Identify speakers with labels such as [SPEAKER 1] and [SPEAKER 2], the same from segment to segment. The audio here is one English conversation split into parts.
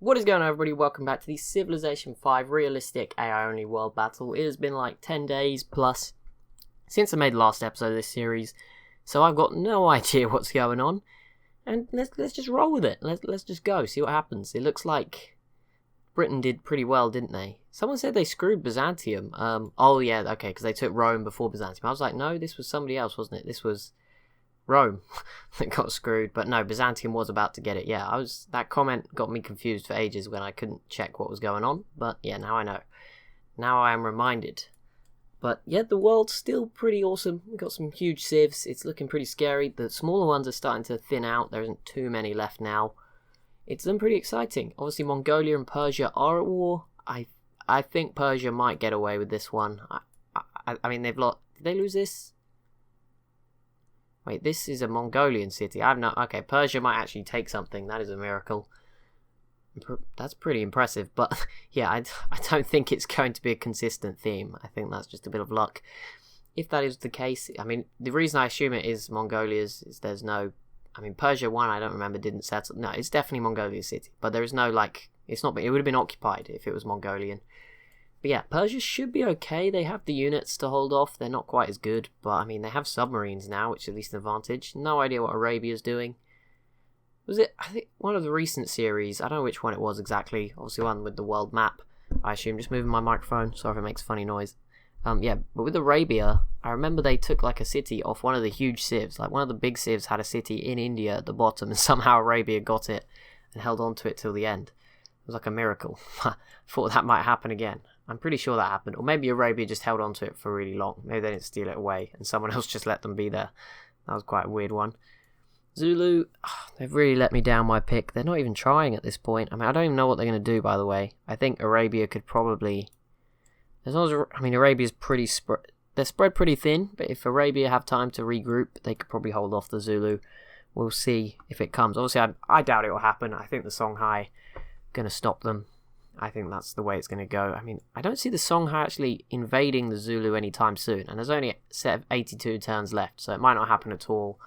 [SPEAKER 1] What is going on, everybody? Welcome back to the Civilization 5 realistic AI-only world battle. It has been like 10 days plus since I made the last episode of this series, so I've got no idea what's going on. And let's just roll with it. Let's just go, see what happens. It looks like Britain did pretty well, didn't they? Someone said they screwed Byzantium. Oh yeah, okay, because they took Rome before Byzantium. I was like, no, this was somebody else, wasn't it? This was Rome that got screwed, but no, Byzantium was about to get it. Yeah, that comment got me confused for ages when I couldn't check what was going on, but yeah, now I know. Now I am reminded. But yeah, the world's still pretty awesome. We've got some huge civs. It's looking pretty scary. The smaller ones are starting to thin out. There isn't too many left now. It's been pretty exciting. Obviously, Mongolia and Persia are at war. I think Persia might get away with this one. I mean, they've lost. Did they lose this? Wait, this is a Mongolian city. Okay, Persia might actually take something. That is a miracle. That's pretty impressive. But yeah, I don't think it's going to be a consistent theme. I think that's just a bit of luck. If that is the case, I mean, the reason I assume it is Mongolia's is there's no... I mean, Persia 1, I don't remember, didn't settle... No, it's definitely Mongolia's city. But there is no, like... It's not... It would have been occupied if it was Mongolian. But yeah, Persia should be okay. They have the units to hold off. They're not quite as good, but I mean, they have submarines now, which is at least an advantage. No idea what Arabia's doing. Was it, I think, one of the recent series? I don't know which one it was exactly. Obviously, one with the world map. I assume just moving my microphone. Sorry if it makes funny noise. Yeah, but with Arabia, I remember they took like a city off one of the huge civs. Like one of the big civs had a city in India at the bottom, and somehow Arabia got it and held on to it till the end. It was like a miracle. Thought that might happen again. I'm pretty sure that happened. Or maybe Arabia just held on to it for really long. Maybe they didn't steal it away and someone else just let them be there. That was quite a weird one. Zulu, they've really let me down my pick. They're not even trying at this point. I mean, I don't even know what they're going to do, by the way. I think Arabia could probably... As long as, I mean, Arabia's pretty they're spread pretty thin, but if Arabia have time to regroup, they could probably hold off the Zulu. We'll see if it comes. Obviously, I doubt it will happen. I think the Songhai going to stop them. I think that's the way it's going to go. I mean, I don't see the Songhai actually invading the Zulu anytime soon, and there's only a set of 82 turns left, so it might not happen at all.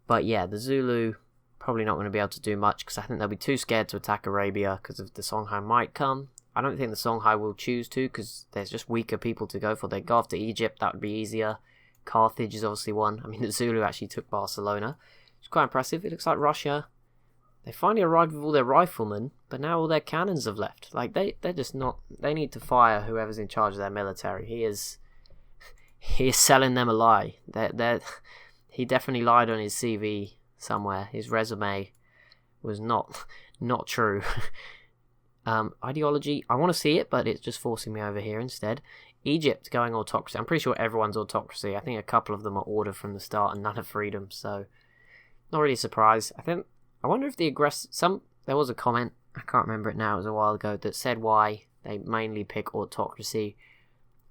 [SPEAKER 1] But yeah, the Zulu probably not going to be able to do much, because I think they'll be too scared to attack Arabia, because if the Songhai might come. I don't think the Songhai will choose to, because there's just weaker people to go for. They go after Egypt, that would be easier. Carthage is obviously one. I mean, the Zulu actually took Barcelona. It's quite impressive. It looks like Russia... They finally arrived with all their riflemen, but now all their cannons have left. Like, they're just not... They need to fire whoever's in charge of their military. He is selling them a lie. He definitely lied on his CV somewhere. His resume was not true. Ideology, I want to see it, but it's just forcing me over here instead. Egypt going autocracy. I'm pretty sure everyone's autocracy. I think a couple of them are order from the start and none are freedom, so... Not really surprised. I wonder if there was a comment, I can't remember it now, it was a while ago, that said why they mainly pick autocracy.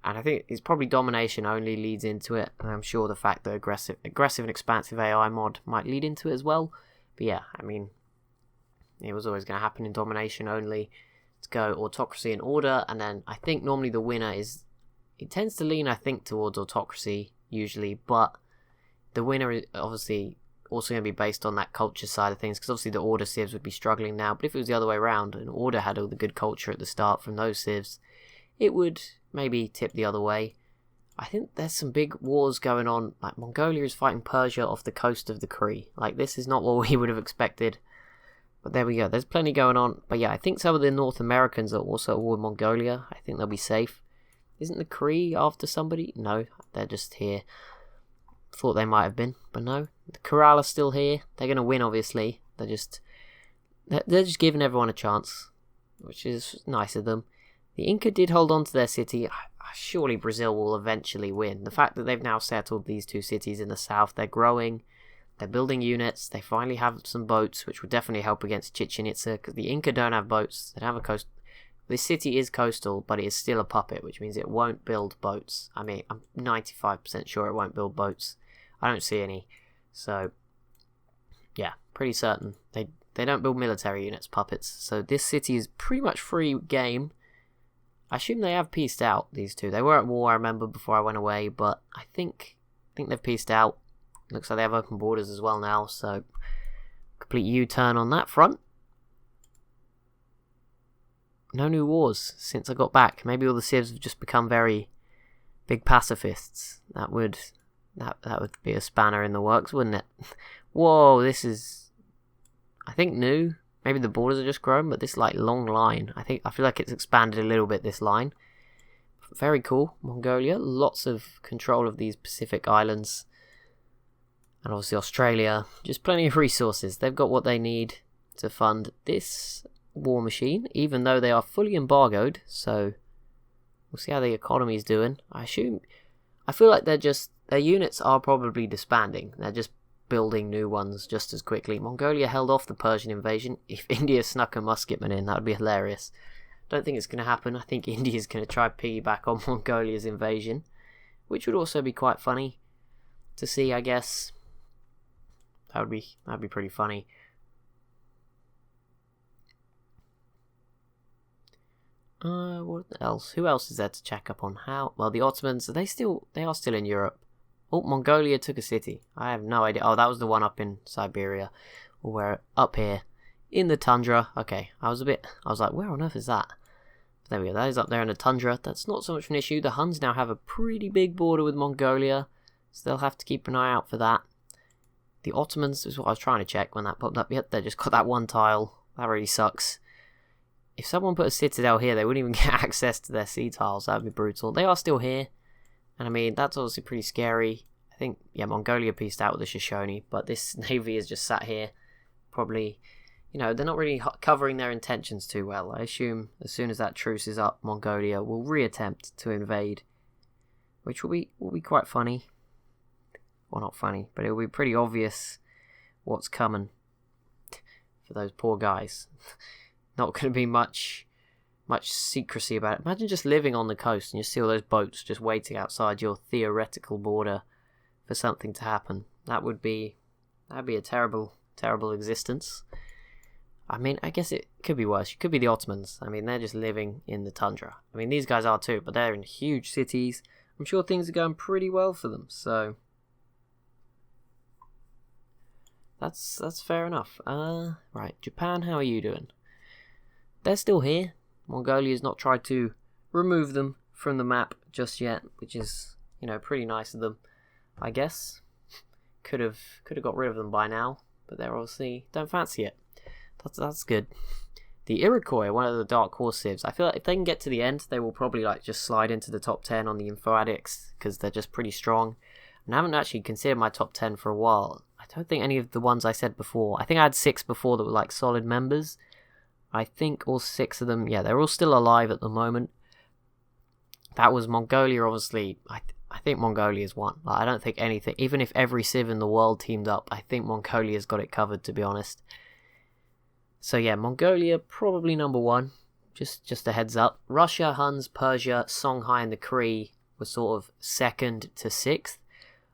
[SPEAKER 1] And I think it's probably domination only leads into it. And I'm sure the fact that aggressive and expansive AI mod might lead into it as well. But yeah, I mean, it was always going to happen in domination only. Let's go autocracy and order. And then I think normally the winner is... It tends to lean, I think, towards autocracy, usually. But the winner is obviously... also going to be based on that culture side of things, because obviously the order civs would be struggling now, but if it was the other way around and order had all the good culture at the start from those civs, it would maybe tip the other way. I think there's some big wars going on, like Mongolia is fighting Persia off the coast of the Cree. Like, this is not what we would have expected, but there we go, there's plenty going on. But yeah, I think some of the North Americans are also at war with Mongolia. I think they'll be safe. Isn't the Cree after somebody? No, they're just here. Thought they might have been, but no. The Corral are still here. They're going to win, obviously. They're just giving everyone a chance, which is nice of them. The Inca did hold on to their city. Surely Brazil will eventually win. The fact that they've now settled these two cities in the south, they're growing, they're building units, they finally have some boats, which would definitely help against Chichen Itza, because the Inca don't have boats. They don't have a coast. This city is coastal, but it is still a puppet, which means it won't build boats. I mean, I'm 95% sure it won't build boats. I don't see any. So, yeah, pretty certain. They don't build military units, puppets. So this city is pretty much free game. I assume they have peaced out, these two. They were at war, I remember, before I went away, but I think they've peaced out. Looks like they have open borders as well now, so complete U-turn on that front. no new wars since I got back. Maybe all the civs have just become very big pacifists. That would be a spanner in the works, wouldn't it? Whoa, this is, I think, new. Maybe the borders are just grown, but this like long line, I feel like it's expanded a little bit, this line. Very cool. Mongolia, lots of control of these Pacific islands. And obviously Australia, just plenty of resources. They've got what they need to fund this war machine, even though they are fully embargoed, so we'll see how the economy's doing. I feel like their units are probably disbanding. They're just building new ones just as quickly. Mongolia held off the Persian invasion. If India snuck a musketman in, that would be hilarious. Don't think it's going to happen. I think India's going to try piggyback on Mongolia's invasion, which would also be quite funny to see, I guess. That'd be pretty funny. What else? Who else is there to check up on? Well, the Ottomans, they are still in Europe. Oh, Mongolia took a city. I have no idea. Oh, that was the one up in Siberia. Or where, up here. In the tundra. Okay, I was like, where on earth is that? But there we go, that is up there in the tundra. That's not so much an issue. The Huns now have a pretty big border with Mongolia, so they'll have to keep an eye out for that. The Ottomans is what I was trying to check when that popped up. Yep, they just got that one tile. That really sucks. If someone put a citadel here, they wouldn't even get access to their sea tiles. That would be brutal. They are still here. And I mean, that's obviously pretty scary. I think, yeah, Mongolia pieced out with the Shoshone, but this navy is just sat here. Probably, you know, they're not really covering their intentions too well. I assume as soon as that truce is up, Mongolia will reattempt to invade, which will be quite funny. Well, not funny, but it will be pretty obvious what's coming for those poor guys. Not going to be much secrecy about it. Imagine just living on the coast and you see all those boats just waiting outside your theoretical border for something to happen. That'd be a terrible existence. I mean, I guess it could be worse. It could be the Ottomans. I mean, they're just living in the tundra. I mean, these guys are too, but they're in huge cities. I'm sure things are going pretty well for them, so that's fair enough. Right, Japan, how are you doing? They're still here. Mongolia's not tried to remove them from the map just yet, which is, you know, pretty nice of them, I guess. Could have got rid of them by now, but they're obviously don't fancy it. That's good. The Iroquois, one of the Dark Horse civs. I feel like if they can get to the end, they will probably like just slide into the top 10 on the info addicts because they're just pretty strong. And I haven't actually considered my top 10 for a while. I don't think any of the ones I said before. I think I had 6 before that were like solid members. I think all 6 of them, yeah, they're all still alive at the moment. That was Mongolia, obviously. I think Mongolia's won. Like, I don't think anything, even if every civ in the world teamed up, I think Mongolia's got it covered, to be honest. So yeah, Mongolia probably number 1. Just a heads up. Russia, Huns, Persia, Songhai, and the Kree were sort of 2nd to 6th.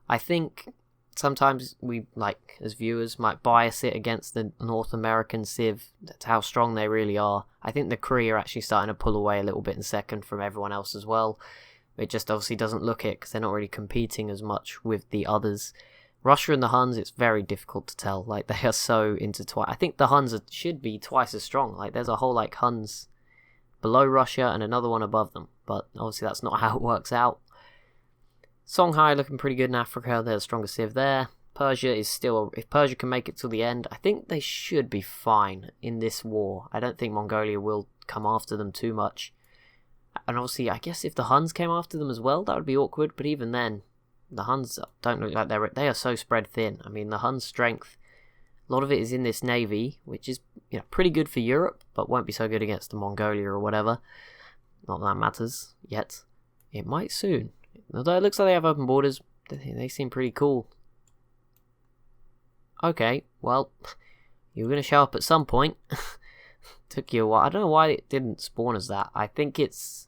[SPEAKER 1] I think sometimes we, like, as viewers, might bias it against the North American civ. That's how strong they really are. I think the Kree are actually starting to pull away a little bit in 2nd from everyone else as well. It just obviously doesn't look it because they're not really competing as much with the others. Russia and the Huns, it's very difficult to tell. Like, they are so intertwined. I think the Huns should be twice as strong. Like, there's a whole, like, Huns below Russia and another one above them. But obviously that's not how it works out. Songhai looking pretty good in Africa. They're the strongest civ there. Persia is still... If Persia can make it till the end, I think they should be fine in this war. I don't think Mongolia will come after them too much. And obviously, I guess if the Huns came after them as well, that would be awkward. But even then, the Huns don't look like they are so spread thin. I mean, the Huns' strength, a lot of it is in this navy, which is, you know, pretty good for Europe, but won't be so good against the Mongolia or whatever. Not that matters yet. It might soon. Although it looks like they have open borders, they seem pretty cool. Okay, well, you were going to show up at some point. Took you a while. I don't know why it didn't spawn as that. I think it's...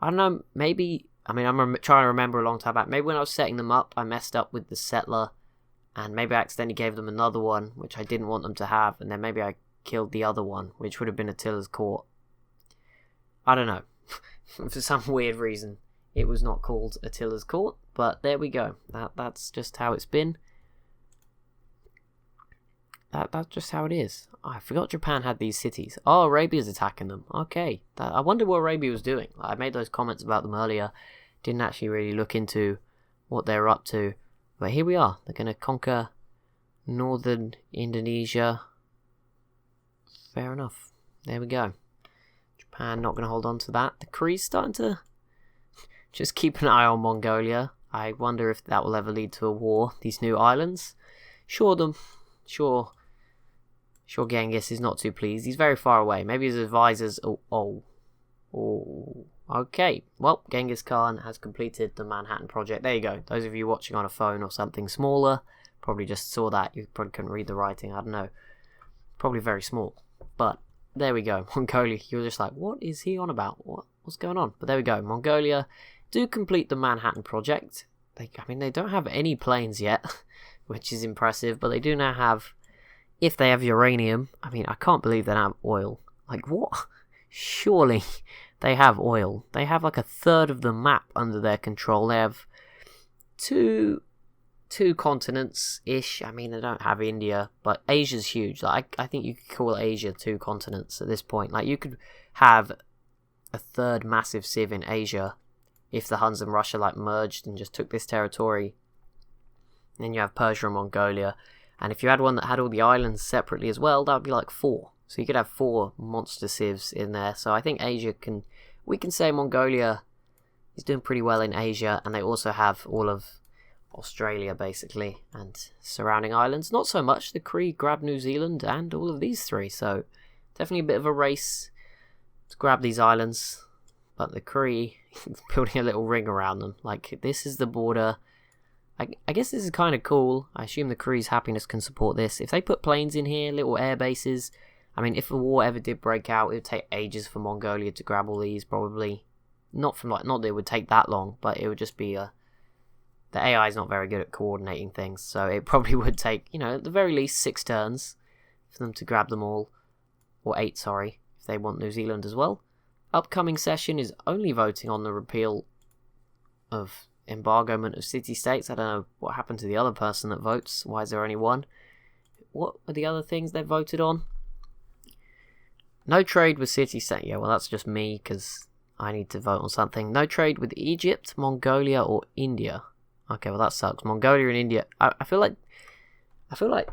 [SPEAKER 1] I don't know, maybe... I mean, I'm trying to remember a long time back. Maybe when I was setting them up, I messed up with the settler. And maybe I accidentally gave them another one, which I didn't want them to have. And then maybe I killed the other one, which would have been Attila's court. I don't know. For some weird reason, it was not called Attila's court. But there we go. That's just how it's been. That's just how it is. Oh, I forgot Japan had these cities. Oh, Arabia's attacking them. Okay. I wonder what Arabia was doing. I made those comments about them earlier. Didn't actually really look into what they're up to. But here we are. They're going to conquer northern Indonesia. Fair enough. There we go. Japan not going to hold on to that. The Korea's starting to just keep an eye on Mongolia. I wonder if that will ever lead to a war. These new islands. Sure, Genghis is not too pleased. He's very far away. Maybe his advisors... Oh. Okay. Well, Genghis Khan has completed the Manhattan Project. There you go. Those of you watching on a phone or something smaller probably just saw that. You probably couldn't read the writing. I don't know. Probably very small. But there we go. Mongolia. You're just like, what is he on about? What's going on? But there we go. Mongolia do complete the Manhattan Project. They don't have any planes yet, which is impressive. But they do now have... If they have uranium, I can't believe they don't have oil. Like, what? Surely they have oil. They have like a third of the map under their control. They have two continents-ish. They don't have India, but Asia's huge. Like, I think you could call Asia 2 continents at this point. Like, you could have a third massive civ in Asia if the Huns and Russia, like, merged and just took this territory. And then you have Persia and Mongolia. And if you had one that had all the islands separately as well, that would be like 4. So you could have 4 monster civs in there. So I think we can say Mongolia is doing pretty well in Asia. And they also have all of Australia, basically, and surrounding islands. Not so much. The Kree grabbed New Zealand and all of these 3. So definitely a bit of a race to grab these islands. But the Kree building a little ring around them. Like, this is the border... I guess this is kind of cool. I assume the Korea's happiness can support this. If they put planes in here, little air bases, if a war ever did break out, it would take ages for Mongolia to grab all these, probably. Not that it would take that long, but it would just be the AI is not very good at coordinating things, so it probably would take, at the very least 6 turns for them to grab them all. Or 8, sorry, if they want New Zealand as well. Upcoming session is only voting on the repeal of embargoment of city-states. I don't know what happened to the other person that votes. Why is there only one? What are the other things they voted on? No trade with city-state. Yeah, well, that's just me, because I need to vote on something. No trade with Egypt, Mongolia, or India. Okay, well, that sucks. Mongolia and India. I feel like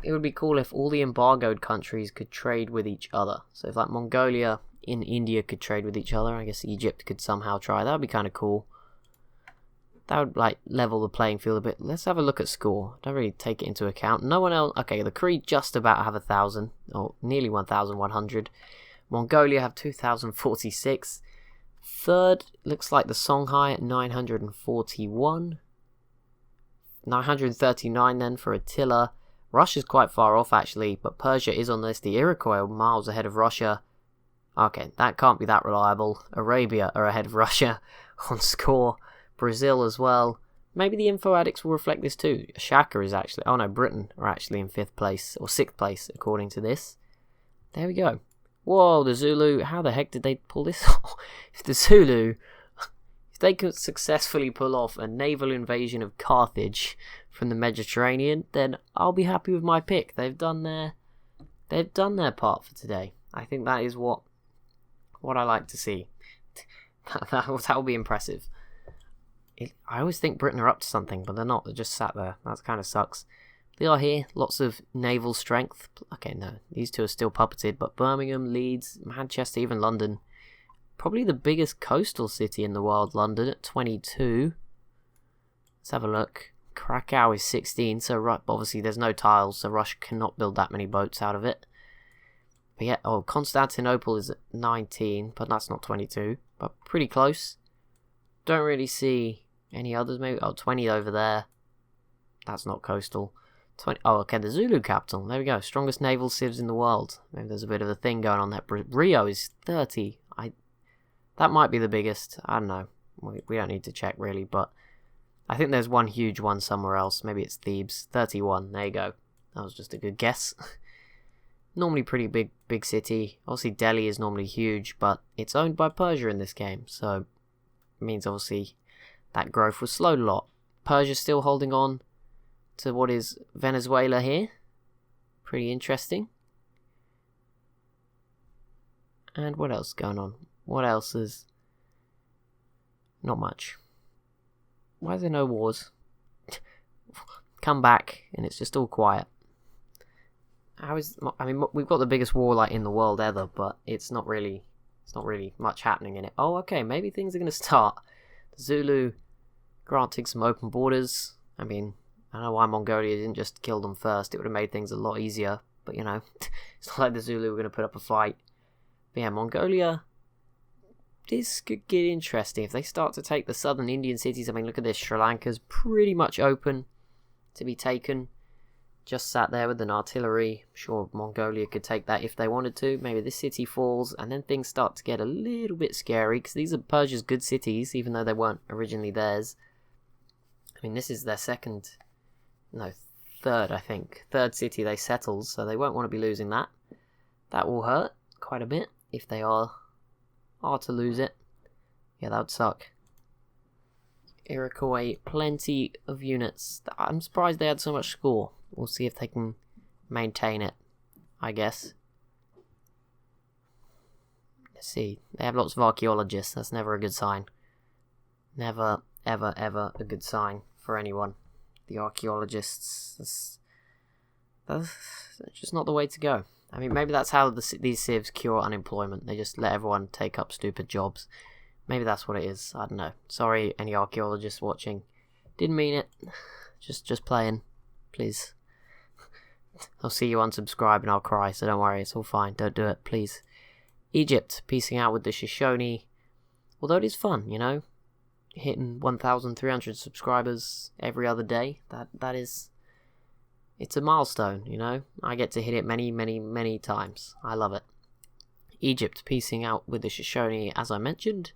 [SPEAKER 1] it would be cool if all the embargoed countries could trade with each other. So if, like, Mongolia and India could trade with each other, I guess Egypt could somehow try. That would be kind of cool. That would, like, level the playing field a bit. Let's have a look at score. Don't really take it into account. No one else... Okay, the Kree just about have 1,000. Or nearly 1,100. Mongolia have 2,046. Third, looks like the Songhai at 941. 939 then for Attila. Russia's quite far off, actually. But Persia is on this. The Iroquois are miles ahead of Russia. Okay, that can't be that reliable. Arabia are ahead of Russia on score. Brazil as well. Maybe the info addicts will reflect this too. Shaka is actually... Oh no, Britain are actually in 5th place. Or 6th place, according to this. There we go. Whoa, the Zulu... How the heck did they pull this off? If the Zulu... If they could successfully pull off a naval invasion of Carthage from the Mediterranean, then I'll be happy with my pick. They've done their part for today. I think that is what I like to see. that will be impressive. I always think Britain are up to something, but they're not. They're just sat there. That kind of sucks. They are here. Lots of naval strength. Okay, no. These 2 are still puppeted, but Birmingham, Leeds, Manchester, even London. Probably the biggest coastal city in the world, London, at 22. Let's have a look. Krakow is 16, so obviously there's no tiles, so Russia cannot build that many boats out of it. But yeah, Constantinople is at 19, but that's not 22. But pretty close. Don't really see any others, maybe. 20 over there. That's not coastal. 20. Oh, okay, the Zulu capital. There we go. Strongest naval civs in the world. Maybe there's a bit of a thing going on there. Rio is 30. That might be the biggest. I don't know. We don't need to check, really, but I think there's one huge one somewhere else. Maybe it's Thebes. 31. There you go. That was just a good guess. Normally pretty big city. Obviously, Delhi is normally huge, but it's owned by Persia in this game, so it means obviously that growth was slowed a lot. Persia's still holding on to what is Venezuela here. Pretty interesting. And what else is going on? What else is... Not much. Why is there no wars? Come back, and it's just all quiet. How is... I mean, we've got the biggest war, like, in the world ever, but it's not really much happening in it. Oh, okay, maybe things are going to start. The Zulu granting some open borders. I mean, I don't know why Mongolia didn't just kill them first. It would have made things a lot easier. But, you know, it's not like the Zulu were going to put up a fight. But yeah, Mongolia, this could get interesting. If they start to take the southern Indian cities, I mean, look at this. Sri Lanka's pretty much open to be taken. Just sat there with an artillery. I'm sure Mongolia could take that if they wanted to. Maybe this city falls, and then things start to get a little bit scary, because these are Persia's good cities, even though they weren't originally theirs. I mean, this is their third, I think. Third city they settled, so they won't want to be losing that. That will hurt quite a bit if they are to lose it. Yeah, that would suck. Iroquois, plenty of units. I'm surprised they had so much score. We'll see if they can maintain it, I guess. Let's see. They have lots of archaeologists. That's never a good sign. Never, ever, ever a good sign for anyone. The archaeologists, that's just not the way to go. I mean, maybe that's how these civs cure unemployment. They just let everyone take up stupid jobs. Maybe that's what it is. I don't know. Sorry, any archaeologists watching. Didn't mean it. Just playing. Please. I'll see you unsubscribe and I'll cry, so don't worry. It's all fine. Don't do it, please. Egypt, piecing out with the Shoshone. Although it is fun, you know. Hitting 1,300 subscribers every other day. That is... It's a milestone, you know. I get to hit it many, many, many times. I love it. Egypt, piecing out with the Shoshone, as I mentioned.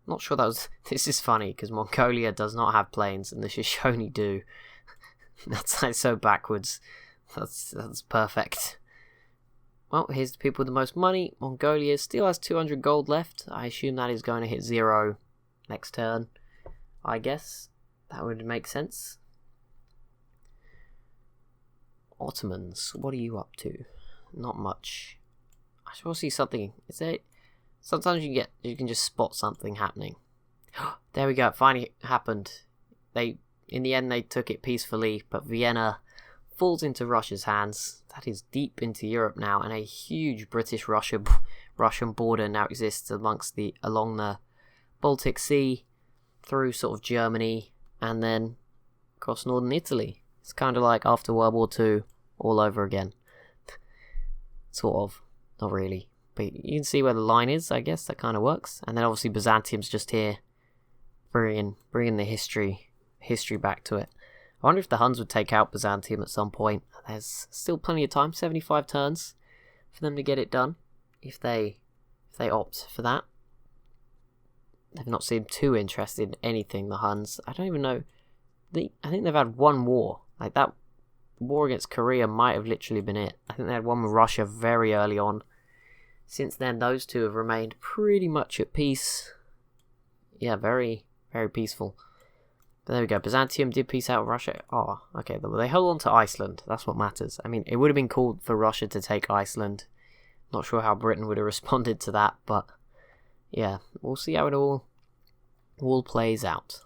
[SPEAKER 1] Not sure that was... This is funny, because Mongolia does not have planes, and the Shoshone do. That's like so backwards. That's perfect. Well, here's the people with the most money. Mongolia still has 200 gold left. I assume that is going to hit 0 next turn. I guess. That would make sense. Ottomans, what are you up to? Not much. I should see something. Is it? Sometimes you can just spot something happening. There we go. It finally happened. In the end, they took it peacefully, but Vienna falls into Russia's hands. That is deep into Europe now, and a huge British-Russian border now exists along the Baltic Sea, through sort of Germany, and then across northern Italy. It's kind of like after World War II, all over again. Sort of. Not really. But you can see where the line is, I guess. That kind of works. And then obviously Byzantium's just here, bringing the history back to it. I wonder if the Huns would take out Byzantium at some point. There's still plenty of time, 75 turns, for them to get it done, if they opt for that. They've not seemed too interested in anything, the Huns. I don't even know. I think they've had one war. Like, that war against Korea might have literally been it. I think they had one with Russia very early on. Since then, those two have remained pretty much at peace. Yeah, very, very peaceful. But there we go. Byzantium did peace out with Russia. Oh, okay. They held on to Iceland. That's what matters. I mean, it would have been cool for Russia to take Iceland. Not sure how Britain would have responded to that, but yeah, we'll see how it all plays out.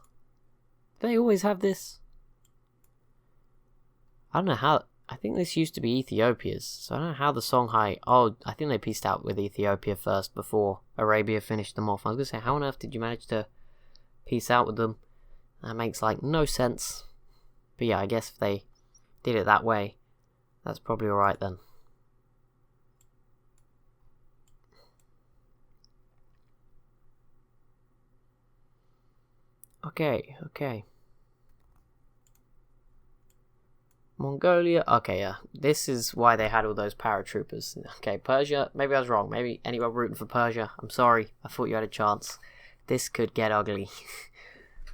[SPEAKER 1] They always have this. I don't know how. I think this used to be Ethiopia's, so I don't know how the Songhai... Oh, I think they pieced out with Ethiopia first before Arabia finished them off. I was going to say, how on earth did you manage to peace out with them? That makes, like, no sense. But yeah, I guess if they did it that way, that's probably alright then. Okay. Mongolia, okay, yeah. This is why they had all those paratroopers. Okay, Persia, maybe I was wrong. Maybe anyone rooting for Persia. I'm sorry, I thought you had a chance. This could get ugly.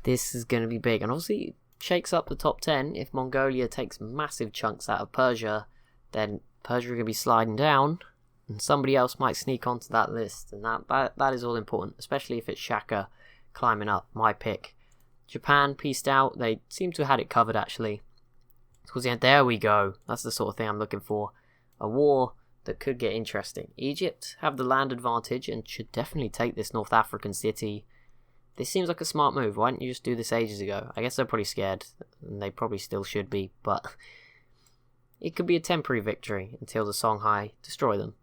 [SPEAKER 1] This is going to be big. And obviously, it shakes up the top 10. If Mongolia takes massive chunks out of Persia, then Persia are going to be sliding down, and somebody else might sneak onto that list. And that is all important, especially if it's Shaka climbing up, my pick. Japan pieced out. They seem to have had it covered, actually. Towards the end, there we go. That's the sort of thing I'm looking for. A war that could get interesting. Egypt have the land advantage and should definitely take this North African city. This seems like a smart move. Why didn't you just do this ages ago? I guess they're probably scared, and they probably still should be, but it could be a temporary victory until the Songhai destroy them.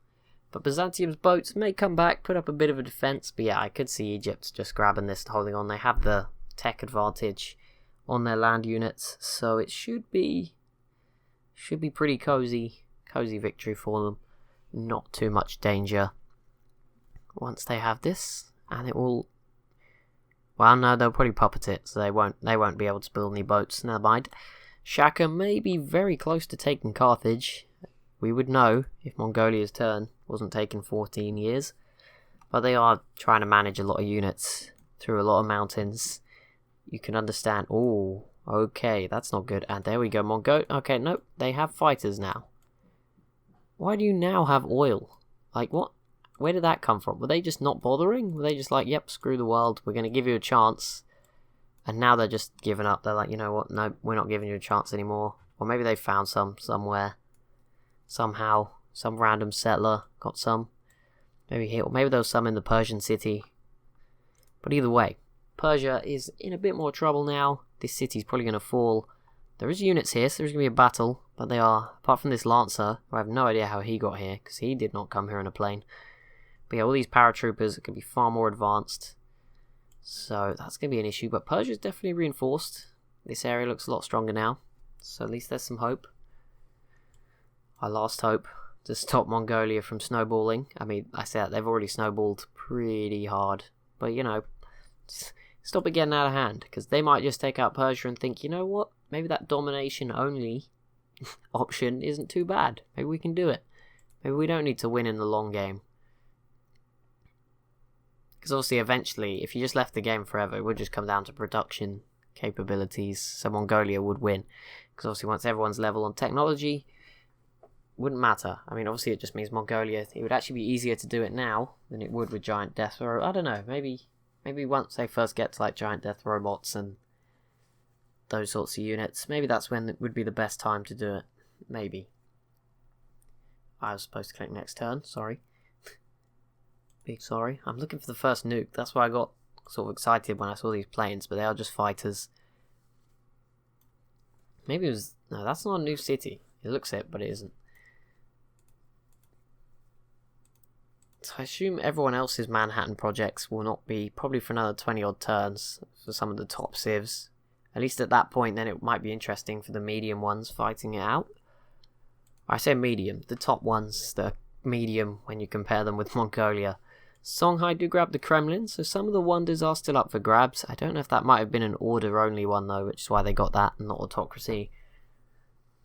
[SPEAKER 1] But Byzantium's boats may come back, put up a bit of a defense, but yeah, I could see Egypt just grabbing this and holding on. They have the tech advantage on their land units, so it should be pretty cozy victory for them. Not too much danger once they have this, and it will. Well, no, they'll probably puppet it, so they won't be able to build any boats. Never mind. Shaka may be very close to taking Carthage. We would know if Mongolia's turn wasn't taking 14 years, but they are trying to manage a lot of units through a lot of mountains. You can understand. Oh, okay, that's not good. And there we go, Okay, nope, they have fighters now. Why do you now have oil? Like, what? Where did that come from? Were they just not bothering? Were they just like, yep, screw the world, we're going to give you a chance? And now they're just giving up. They're like, you know what, no, we're not giving you a chance anymore. Or maybe they found some somewhere. Somehow, some random settler got some. Maybe here, or maybe there was some in the Persian city. But either way, Persia is in a bit more trouble now. This city's probably going to fall. There is units here, so there's going to be a battle. But they are, apart from this Lancer, I have no idea how he got here, because he did not come here in a plane. But yeah, all these paratroopers could be far more advanced. So that's going to be an issue. But Persia's definitely reinforced. This area looks a lot stronger now. So at least there's some hope. Our last hope to stop Mongolia from snowballing. I mean, I say that they've already snowballed pretty hard. But, you know, stop it getting out of hand. Because they might just take out Persia and think, you know what? Maybe that domination only option isn't too bad. Maybe we can do it. Maybe we don't need to win in the long game. Because obviously, eventually, if you just left the game forever, it would just come down to production capabilities. So Mongolia would win. Because obviously, once everyone's level on technology, wouldn't matter. I mean, obviously, it just means Mongolia. It would actually be easier to do it now than it would with giant death. Or I don't know. Maybe once they first get to like giant death robots and those sorts of units, maybe that's when it would be the best time to do it. Maybe. I was supposed to click next turn. Sorry. Big sorry. I'm looking for the first nuke. That's why I got sort of excited when I saw these planes, but they are just fighters. Maybe it was... No, that's not a new city. It looks it, but it isn't. So I assume everyone else's Manhattan projects will not be, probably for another 20 odd turns for some of the top civs. At least at that point, then it might be interesting for the medium ones fighting it out. I say medium, the top ones, the medium when you compare them with Mongolia. Songhai do grab the Kremlin, so some of the wonders are still up for grabs. I don't know if that might have been an order-only one though, which is why they got that, and not autocracy.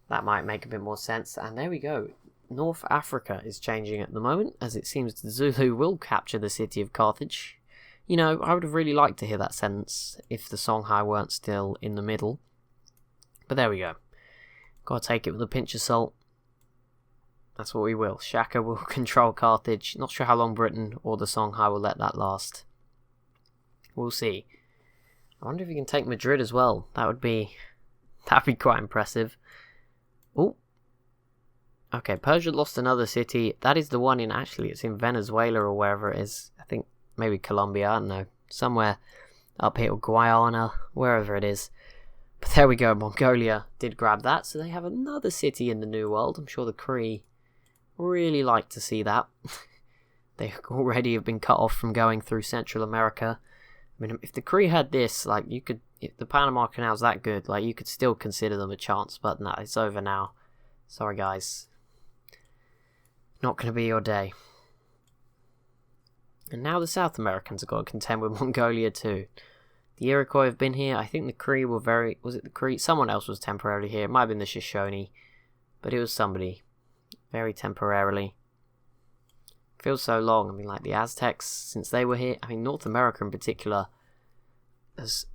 [SPEAKER 1] That might make a bit more sense. And there we go. North Africa is changing at the moment, as it seems the Zulu will capture the city of Carthage. You know, I would have really liked to hear that sentence if the Songhai weren't still in the middle. But there we go. Gotta take it with a pinch of salt. That's what we will. Shaka will control Carthage. Not sure how long Britain or the Songhai will let that last. We'll see. I wonder if he can take Madrid as well. That'd be quite impressive. Oh. Okay, Persia lost another city. That is the one in, actually, it's in Venezuela or wherever it is. I think maybe Colombia, I don't know. Somewhere up here, or Guyana, wherever it is. But there we go, Mongolia did grab that. So they have another city in the New World. I'm sure the Cree really like to see that. They already have been cut off from going through Central America. I mean, if the Cree had this, like, you could, if the Panama Canal's that good, like, you could still consider them a chance, but no, it's over now. Sorry, guys. Not going to be your day. And now the South Americans have got to contend with Mongolia too. The Iroquois have been here. I think the Cree were very... Was it the Cree? Someone else was temporarily here. It might have been the Shoshone. But it was somebody. Very temporarily. Feels so long. I mean, like the Aztecs, since they were here. I mean, North America in particular. There's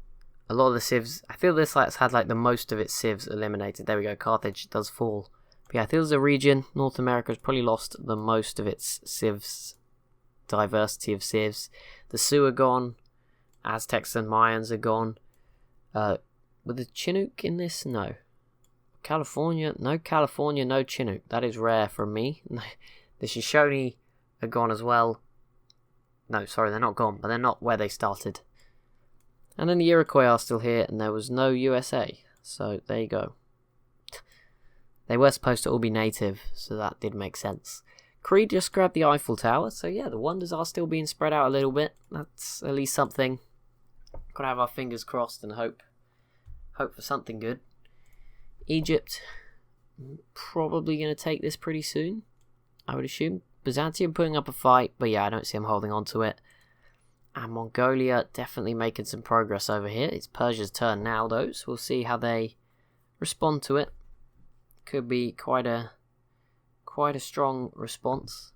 [SPEAKER 1] a lot of the civs. I feel this like, has had like the most of its civs eliminated. There we go. Carthage does fall. But yeah, I feel as a region, North America has probably lost the most of its civs. Diversity of civs. The Sioux are gone. Aztecs and Mayans are gone. Were the Chinook in this? No. California, no Chinook. That is rare from me. The Shoshone are gone as well. No, sorry, they're not gone, but they're not where they started. And then the Iroquois are still here, and there was no USA. So, there you go. They were supposed to all be native, so that did make sense. Creed just grabbed the Eiffel Tower, so yeah, the wonders are still being spread out a little bit. That's at least something. Gotta have our fingers crossed and hope for something good. Egypt, probably going to take this pretty soon, I would assume. Byzantium putting up a fight, but yeah, I don't see them holding on to it. And Mongolia definitely making some progress over here. It's Persia's turn now, though, so we'll see how they respond to it. Could be quite a strong response.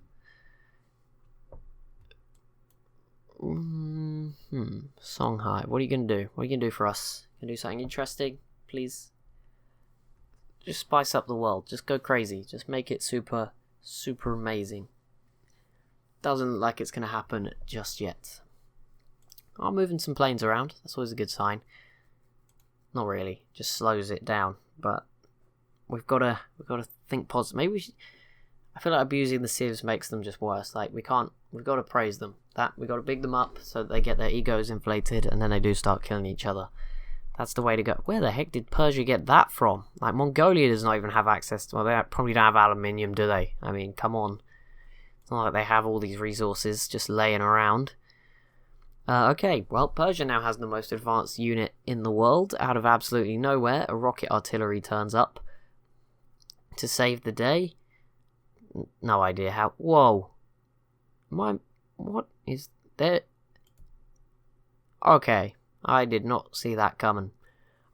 [SPEAKER 1] Songhai, what are you going to do? What are you going to do for us? Can you do something interesting, please? Just spice up the world. Just go crazy. Just make it super, super amazing. Doesn't look like it's going to happen just yet. I'm moving some planes around. That's always a good sign. Not really. Just slows it down. But we've got to think positive. Maybe we should... I feel like abusing the civs makes them just worse. Like, we've got to praise them. We've got to big them up so that they get their egos inflated and then they do start killing each other. That's the way to go. Where the heck did Persia get that from? Like, Mongolia does not even have access to... Well, they probably don't have aluminium, do they? I mean, come on. It's not like they have all these resources just laying around. Okay, well, Persia now has the most advanced unit in the world. Out of absolutely nowhere, a rocket artillery turns up to save the day. No idea how... Whoa. What is there? Okay. I did not see that coming.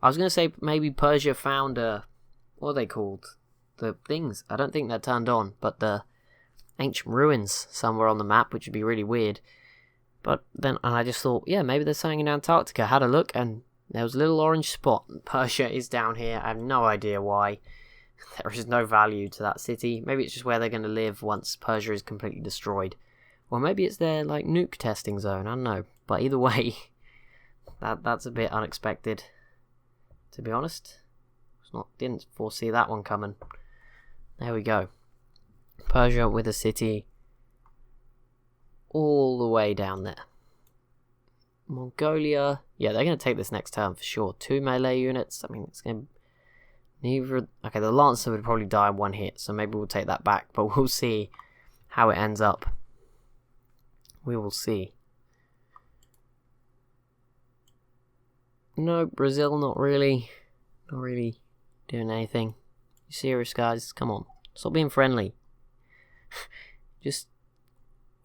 [SPEAKER 1] I was going to say maybe Persia found what are they called? The things. I don't think they're turned on, but the ancient ruins somewhere on the map, which would be really weird. But then, and I just thought, yeah, maybe there's something in Antarctica. I had a look, and there was a little orange spot. Persia is down here. I have no idea why. There is no value to that city. Maybe it's just where they're going to live once Persia is completely destroyed. Or maybe it's their, like, nuke testing zone. I don't know. But either way... That's a bit unexpected, to be honest. Didn't foresee that one coming. There we go. Persia with a city all the way down there. Mongolia, yeah, they're going to take this next turn for sure. 2 melee units. I mean, it's going to neither. Okay, the Lancer would probably die in one hit, so maybe we'll take that back. But we'll see how it ends up. We will see. No, Brazil, not really doing anything. You serious, guys? Come on. Stop being friendly. Just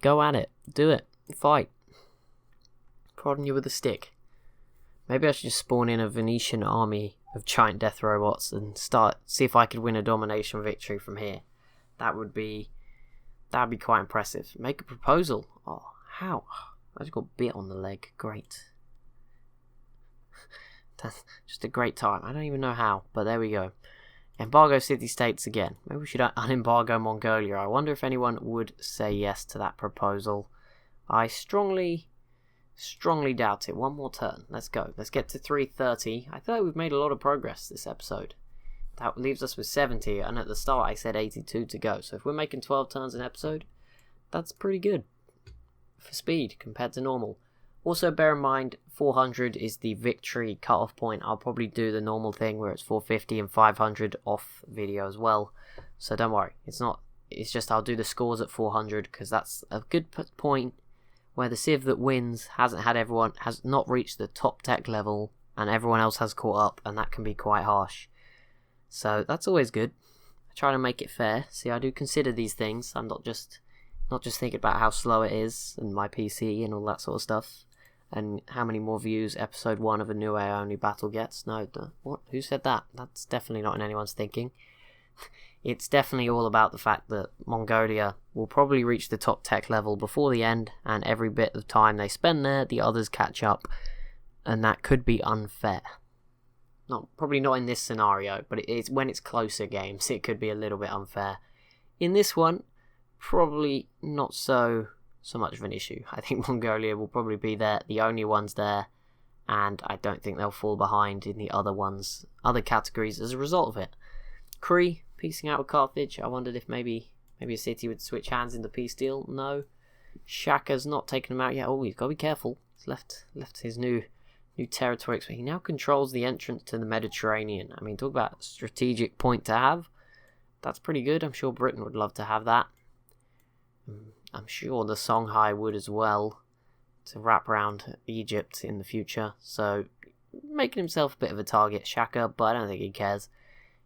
[SPEAKER 1] go at it. Do it. Fight. Prodding you with a stick. Maybe I should just spawn in a Venetian army of giant death robots and see if I could win a domination victory from here. That'd be quite impressive. Make a proposal. Oh, how? I just got bit on the leg. Great. That's just a great time. I don't even know how, but there we go. Embargo city-states again. Maybe we should unembargo Mongolia. I wonder if anyone would say yes to that proposal. I strongly doubt it. One more turn. Let's go. Let's get to 330. I feel like we've made a lot of progress this episode. That leaves us with 70, and at the start I said 82 to go. So if we're making 12 turns an episode, that's pretty good for speed compared to normal. Also, bear in mind, 400 is the victory cut-off point. I'll probably do the normal thing where it's 450 and 500 off video as well. So don't worry. It's just I'll do the scores at 400 because that's a good point where the Civ that wins has not reached the top tech level and everyone else has caught up, and that can be quite harsh. So that's always good. I try to make it fair. See, I do consider these things. I'm not just thinking about how slow it is and my PC and all that sort of stuff. And how many more views episode 1 of a new AI only battle gets. No, what? Who said that? That's definitely not in anyone's thinking. It's definitely all about the fact that Mongolia will probably reach the top tech level before the end, and every bit of time they spend there, the others catch up, and that could be unfair. Probably not in this scenario, but it's when it's closer games, it could be a little bit unfair. In this one, probably not so much of an issue. I think Mongolia will probably be the only ones there, and I don't think they'll fall behind in the other categories as a result of it. Cree piecing out with Carthage. I wondered if maybe a city would switch hands in the peace deal. No. Shaka's not taken him out yet. Oh, he's got to be careful. He's left his new territory. He now controls the entrance to the Mediterranean. I mean, talk about a strategic point to have. That's pretty good. I'm sure Britain would love to have that. I'm sure the Songhai would as well, to wrap around Egypt in the future. So, making himself a bit of a target, Shaka, but I don't think he cares.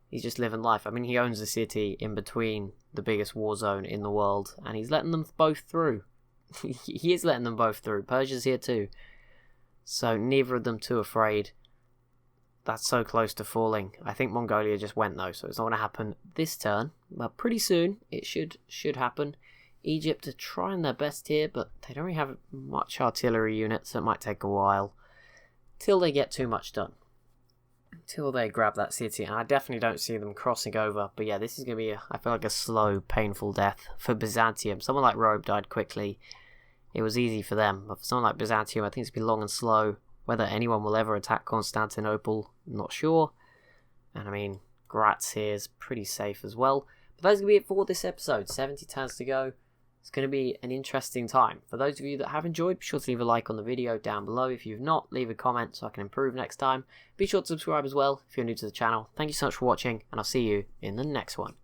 [SPEAKER 1] He's just living life. I mean, he owns a city in between the biggest war zone in the world, and he's letting them both through. He is letting them both through. Persia's here too. So neither of them too afraid. That's so close to falling. I think Mongolia just went though, so it's not going to happen this turn. But pretty soon it should happen. Egypt are trying their best here, but they don't really have much artillery units, so it might take a while till they get too much done. Till they grab that city, and I definitely don't see them crossing over. But yeah, this is going to be, I feel like, a slow, painful death for Byzantium. Someone like Rome died quickly. It was easy for them. But for someone like Byzantium, I think it's been long and slow. Whether anyone will ever attack Constantinople, I'm not sure. And I mean, Graz here is pretty safe as well. But that's going to be it for this episode. 70 turns to go. It's going to be an interesting time. For those of you that have enjoyed, be sure to leave a like on the video down below. If you've not, leave a comment so I can improve next time. Be sure to subscribe as well if you're new to the channel. Thank you so much for watching, and I'll see you in the next one.